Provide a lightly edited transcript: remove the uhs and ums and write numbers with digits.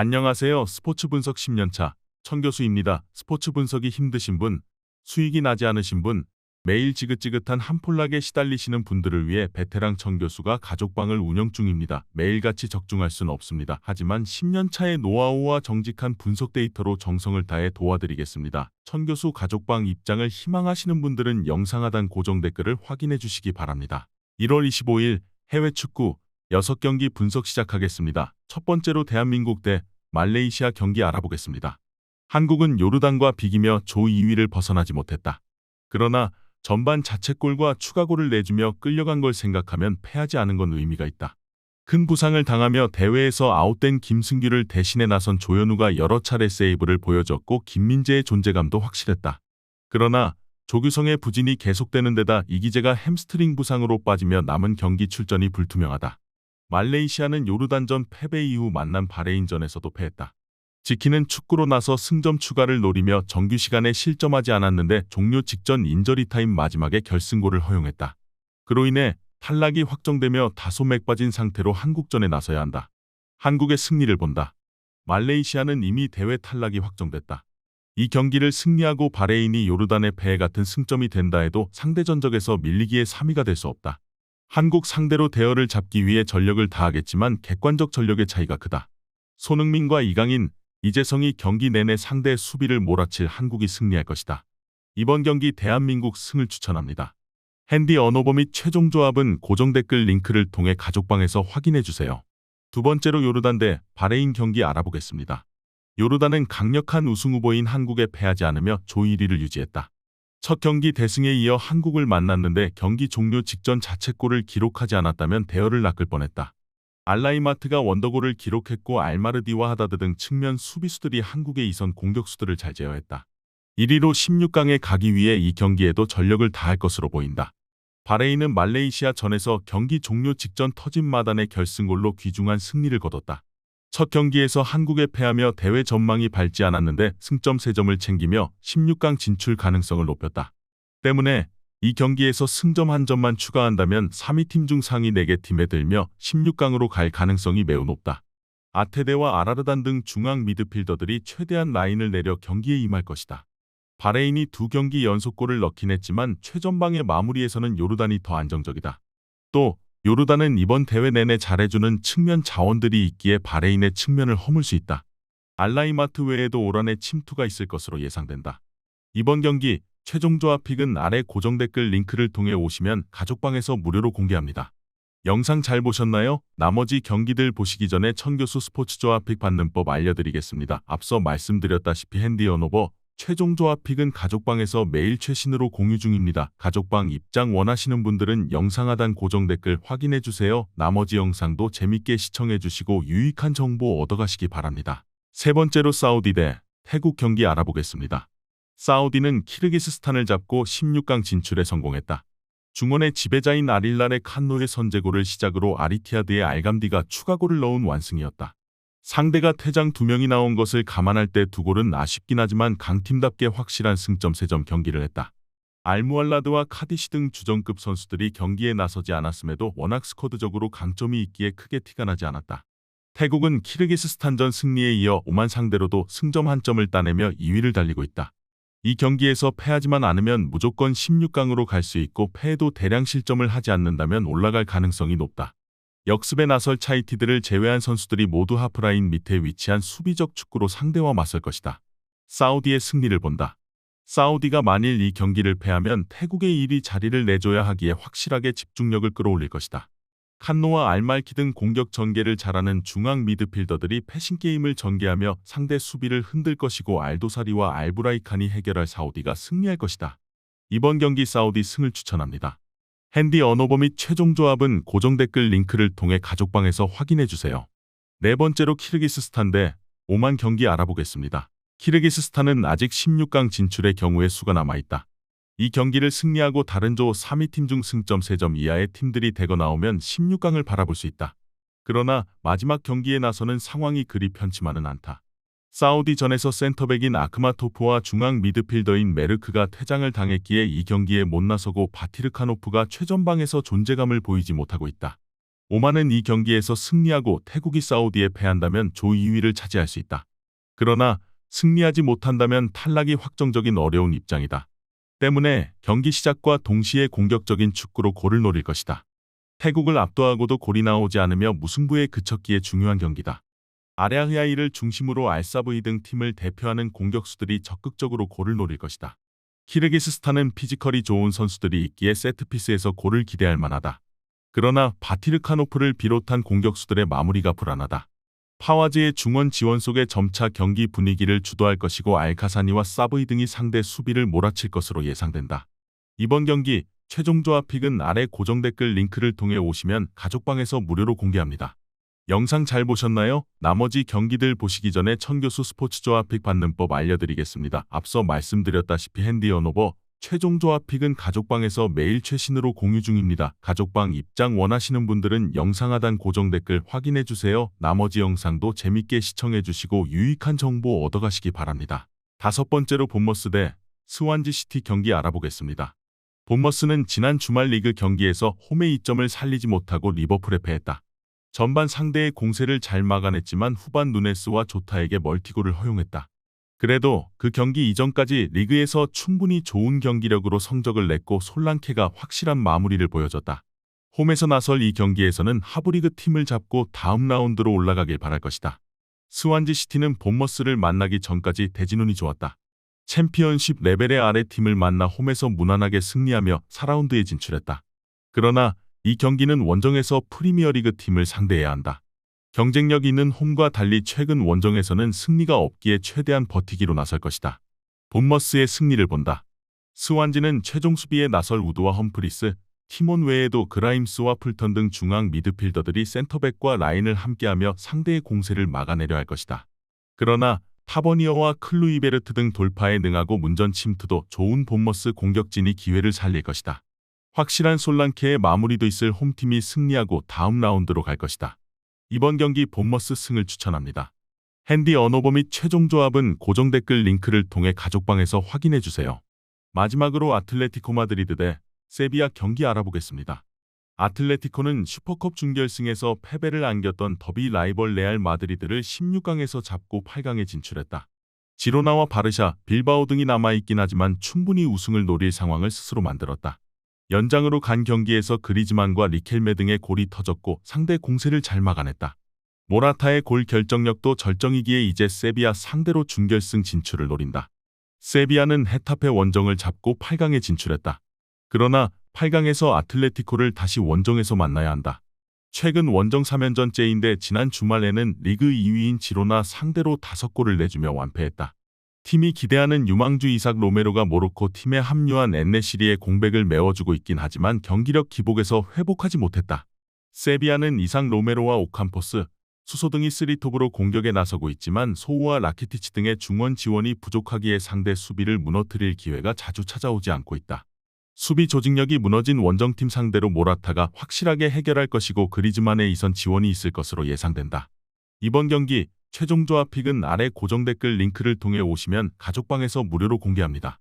안녕하세요. 스포츠 분석 10년차 천교수입니다. 스포츠 분석이 힘드신 분, 수익이 나지 않으신 분, 매일 지긋지긋한 한폴락에 시달리시는 분들을 위해 베테랑 천교수가 가족방을 운영 중입니다. 매일같이 적중할 수는 없습니다. 하지만 10년차의 노하우와 정직한 분석 데이터로 정성을 다해 도와드리겠습니다. 천교수 가족방 입장을 희망하시는 분들은 영상 하단 고정 댓글을 확인해 주시기 바랍니다. 1월 25일 해외 축구 6경기 분석 시작하겠습니다. 첫 번째로 대한민국 대 말레이시아 경기 알아보겠습니다. 한국은 요르단과 비기며 조 2위를 벗어나지 못했다. 그러나 전반 자책골과 추가골을 내주며 끌려간 걸 생각하면 패하지 않은 건 의미가 있다. 큰 부상을 당하며 대회에서 아웃된 김승규를 대신해 나선 조현우가 여러 차례 세이브를 보여줬고 김민재의 존재감도 확실했다. 그러나 조규성의 부진이 계속되는 데다 이기재가 햄스트링 부상으로 빠지며 남은 경기 출전이 불투명하다. 말레이시아는 요르단전 패배 이후 만난 바레인전에서도 패했다. 지키는 축구로 나서 승점 추가를 노리며 정규 시간에 실점하지 않았는데 종료 직전 인저리 타임 마지막에 결승골을 허용했다. 그로 인해 탈락이 확정되며 다소 맥 빠진 상태로 한국전에 나서야 한다. 한국의 승리를 본다. 말레이시아는 이미 대회 탈락이 확정됐다. 이 경기를 승리하고 바레인이 요르단의 패해 같은 승점이 된다 해도 상대 전적에서 밀리기에 3위가 될 수 없다. 한국 상대로 대열을 잡기 위해 전력을 다하겠지만 객관적 전력의 차이가 크다. 손흥민과 이강인, 이재성이 경기 내내 상대의 수비를 몰아칠 한국이 승리할 것이다. 이번 경기 대한민국 승을 추천합니다. 핸디 언어버 및 최종 조합은 고정 댓글 링크를 통해 가족방에서 확인해주세요. 두 번째로 요르단 대 바레인 경기 알아보겠습니다. 요르단은 강력한 우승 후보인 한국에 패하지 않으며 조 1위를 유지했다. 첫 경기 대승에 이어 한국을 만났는데 경기 종료 직전 자책골을 기록하지 않았다면 대열을 낚을 뻔했다. 알라이마트가 원더골을 기록했고 알마르디와 하다드 등 측면 수비수들이 한국의 이선 공격수들을 잘 제어했다. 1위로 16강에 가기 위해 이 경기에도 전력을 다할 것으로 보인다. 바레인은 말레이시아 전에서 경기 종료 직전 터진 마단의 결승골로 귀중한 승리를 거뒀다. 첫 경기에서 한국에 패하며 대회 전망이 밝지 않았는데 승점 3점을 챙기며 16강 진출 가능성을 높였다. 때문에 이 경기에서 승점 1점만 추가한다면 3위 팀 중 상위 4개 팀에 들며 16강으로 갈 가능성이 매우 높다. 아테데와 아라르단 등 중앙 미드필더들이 최대한 라인을 내려 경기에 임할 것이다. 바레인이 2경기 연속골을 넣긴 했지만 최전방의 마무리에서는 요르단이 더 안정적이다. 또 요르단은 이번 대회 내내 잘해주는 측면 자원들이 있기에 바레인의 측면을 허물 수 있다. 알라이마트 외에도 올 한해 침투가 있을 것으로 예상된다. 이번 경기 최종 조합 픽은 아래 고정 댓글 링크를 통해 오시면 가족방에서 무료로 공개합니다. 영상 잘 보셨나요? 나머지 경기들 보시기 전에 천교수 스포츠 조합 픽 받는 법 알려드리겠습니다. 앞서 말씀드렸다시피 핸디 언어버 최종 조합 픽은 가족방에서 매일 최신으로 공유 중입니다. 가족방 입장 원하시는 분들은 영상 하단 고정 댓글 확인해주세요. 나머지 영상도 재밌게 시청해주시고 유익한 정보 얻어가시기 바랍니다. 세 번째로 사우디 대 태국 경기 알아보겠습니다. 사우디는 키르기스스탄을 잡고 16강 진출에 성공했다. 중원의 지배자인 아릴랄의 칸노의 선제골을 시작으로 아리티아드의 알감디가 추가골을 넣은 완승이었다. 상대가 퇴장 2명이 나온 것을 감안할 때 2골은 아쉽긴 하지만 강팀답게 확실한 승점 3점 경기를 했다. 알무알라드와 카디시 등 주전급 선수들이 경기에 나서지 않았음에도 워낙 스쿼드적으로 강점이 있기에 크게 티가 나지 않았다. 태국은 키르기스스탄전 승리에 이어 오만 상대로도 승점 1점을 따내며 2위를 달리고 있다. 이 경기에서 패하지만 않으면 무조건 16강으로 갈 수 있고 패해도 대량 실점을 하지 않는다면 올라갈 가능성이 높다. 역습에 나설 차이티드를 제외한 선수들이 모두 하프라인 밑에 위치한 수비적 축구로 상대와 맞설 것이다. 사우디의 승리를 본다. 사우디가 만일 이 경기를 패하면 태국의 1위 자리를 내줘야 하기에 확실하게 집중력을 끌어올릴 것이다. 칸노와 알말키 등 공격 전개를 잘하는 중앙 미드필더들이 패싱게임을 전개하며 상대 수비를 흔들 것이고 알도사리와 알브라이칸이 해결할 사우디가 승리할 것이다. 이번 경기 사우디 승을 추천합니다. 핸디 언어버 및 최종 조합은 고정 댓글 링크를 통해 가족방에서 확인해주세요. 네 번째로 키르기스스탄 대 오만 경기 알아보겠습니다. 키르기스스탄은 아직 16강 진출의 경우에 수가 남아있다. 이 경기를 승리하고 다른 조 3위 팀 중 승점 3점 이하의 팀들이 대거 나오면 16강을 바라볼 수 있다. 그러나 마지막 경기에 나서는 상황이 그리 편치만은 않다. 사우디전에서 센터백인 아크마토프와 중앙 미드필더인 메르크가 퇴장을 당했기에 이 경기에 못 나서고 바티르카노프가 최전방에서 존재감을 보이지 못하고 있다. 오만은 이 경기에서 승리하고 태국이 사우디에 패한다면 조 2위를 차지할 수 있다. 그러나 승리하지 못한다면 탈락이 확정적인 어려운 입장이다. 때문에 경기 시작과 동시에 공격적인 축구로 골을 노릴 것이다. 태국을 압도하고도 골이 나오지 않으며 무승부에 그쳤기에 중요한 경기다. 아레아흐야이를 중심으로 알사브이 등 팀을 대표하는 공격수들이 적극적으로 골을 노릴 것이다. 키르기스스탄은 피지컬이 좋은 선수들이 있기에 세트피스에서 골을 기대할 만하다. 그러나 바티르카노프를 비롯한 공격수들의 마무리가 불안하다. 파와즈의 중원 지원 속에 점차 경기 분위기를 주도할 것이고 알카사니와 사브이 등이 상대 수비를 몰아칠 것으로 예상된다. 이번 경기 최종 조합픽은 아래 고정 댓글 링크를 통해 오시면 가족방에서 무료로 공개합니다. 영상 잘 보셨나요? 나머지 경기들 보시기 전에 천교수 스포츠 조합픽 받는 법 알려드리겠습니다. 앞서 말씀드렸다시피 핸디 언오버 최종 조합픽은 가족방에서 매일 최신으로 공유 중입니다. 가족방 입장 원하시는 분들은 영상 하단 고정 댓글 확인해주세요. 나머지 영상도 재밌게 시청해주시고 유익한 정보 얻어가시기 바랍니다. 5번째로 본머스 대 스완지 시티 경기 알아보겠습니다. 본머스는 지난 주말 리그 경기에서 홈의 이점을 살리지 못하고 리버풀에 패했다. 전반 상대의 공세를 잘 막아냈지만 후반 누네스와 조타에게 멀티골을 허용했다. 그래도 그 경기 이전까지 리그에서 충분히 좋은 경기력으로 성적을 냈고 솔랑케가 확실한 마무리를 보여줬다. 홈에서 나설 이 경기에서는 하브리그 팀을 잡고 다음 라운드로 올라가길 바랄 것이다. 스완지 시티는 본머스를 만나기 전까지 대진운이 좋았다. 챔피언십 레벨의 아래 팀을 만나 홈에서 무난하게 승리하며 4라운드에 진출했다. 그러나 이 경기는 원정에서 프리미어리그 팀을 상대해야 한다. 경쟁력 있는 홈과 달리 최근 원정에서는 승리가 없기에 최대한 버티기로 나설 것이다. 본머스의 승리를 본다. 스완지는 최종 수비에 나설 우드와 험프리스, 티몬 외에도 그라임스와 풀턴 등 중앙 미드필더들이 센터백과 라인을 함께하며 상대의 공세를 막아내려 할 것이다. 그러나 타버니어와 클루이베르트 등 돌파에 능하고 문전 침투도 좋은 본머스 공격진이 기회를 살릴 것이다. 확실한 솔랑케의 마무리도 있을 홈팀이 승리하고 다음 라운드로 갈 것이다. 이번 경기 본머스 승을 추천합니다. 핸디 언오버 및 최종 조합은 고정 댓글 링크를 통해 가족방에서 확인해주세요. 마지막으로 아틀레티코 마드리드 대 세비야 경기 알아보겠습니다. 아틀레티코는 슈퍼컵 준결승에서 패배를 안겼던 더비 라이벌 레알 마드리드를 16강에서 잡고 8강에 진출했다. 지로나와 바르샤, 빌바오 등이 남아있긴 하지만 충분히 우승을 노릴 상황을 스스로 만들었다. 연장으로 간 경기에서 그리즈만과 리켈메 등의 골이 터졌고 상대 공세를 잘 막아냈다. 모라타의 골 결정력도 절정이기에 이제 세비야 상대로 준결승 진출을 노린다. 세비야는 헤타페 원정을 잡고 8강에 진출했다. 그러나 8강에서 아틀레티코를 다시 원정에서 만나야 한다. 최근 원정 3연전째인데 지난 주말에는 리그 2위인 지로나 상대로 5골을 내주며 완패했다. 팀이 기대하는 유망주 이삭 로메로가 모로코 팀에 합류한 엔네시리의 공백을 메워주고 있긴 하지만 경기력 기복에서 회복하지 못했다. 세비야는 이삭 로메로와 오캄포스, 수소 등이 3톱으로 공격에 나서고 있지만 소우와 라키티치 등의 중원 지원이 부족하기에 상대 수비를 무너뜨릴 기회가 자주 찾아오지 않고 있다. 수비 조직력이 무너진 원정팀 상대로 모라타가 확실하게 해결할 것이고 그리즈만의 이선 지원이 있을 것으로 예상된다. 이번 경기 최종 조합픽은 아래 고정 댓글 링크를 통해 오시면 가족방에서 무료로 공개합니다.